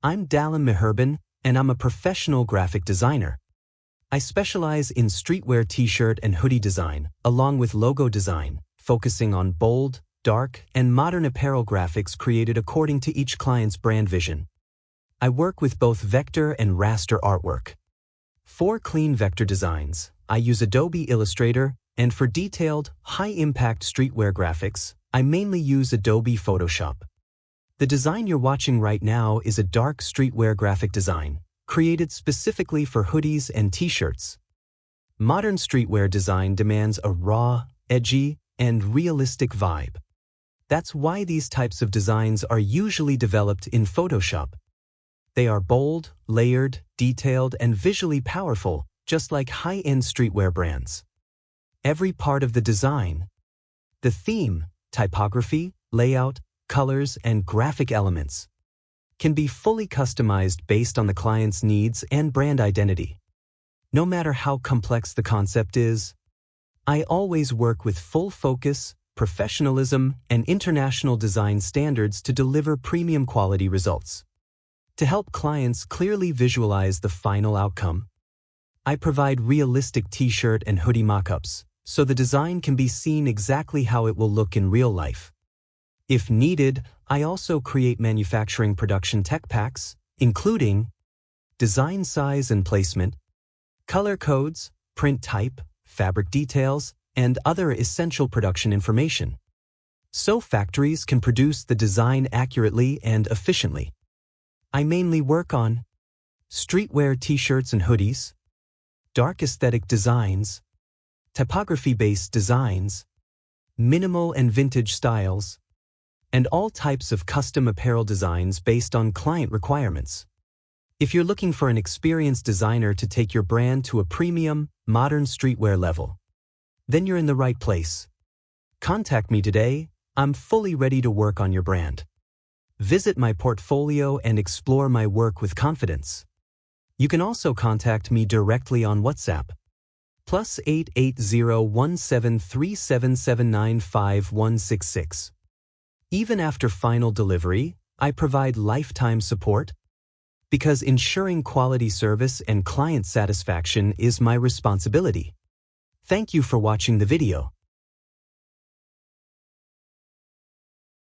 I'm Dalam Meherban, and I'm a professional graphic designer. I specialize in streetwear t-shirt and hoodie design, along with logo design, focusing on bold, dark, and modern apparel graphics created according to each client's brand vision. I work with both vector and raster artwork. For clean vector designs, I use Adobe Illustrator, and for detailed, high-impact streetwear graphics, I mainly use Adobe Photoshop. The design you're watching right now is a dark streetwear graphic design, created specifically for hoodies and t-shirts. Modern streetwear design demands a raw, edgy, and realistic vibe. That's why these types of designs are usually developed in Photoshop. They are bold, layered, detailed, and visually powerful, just like high-end streetwear brands. Every part of the design, the theme, typography, layout, colors, and graphic elements, can be fully customized based on the client's needs and brand identity. No matter how complex the concept is, I always work with full focus, professionalism, and international design standards to deliver premium quality results. To help clients clearly visualize the final outcome, I provide realistic t-shirt and hoodie mock-ups, so the design can be seen exactly how it will look in real life. If needed, I also create manufacturing production tech packs, including design size and placement, color codes, print type, fabric details, and other essential production information, so factories can produce the design accurately and efficiently. I mainly work on streetwear t-shirts and hoodies, dark aesthetic designs, typography-based designs, minimal and vintage styles, and all types of custom apparel designs based on client requirements. If you're looking for an experienced designer to take your brand to a premium, modern streetwear level, then you're in the right place. Contact me today. I'm fully ready to work on your brand. Visit my portfolio and explore my work with confidence. You can also contact me directly on WhatsApp. +880-1737795166. Even after final delivery, I provide lifetime support because ensuring quality service and client satisfaction is my responsibility. Thank you for watching the video.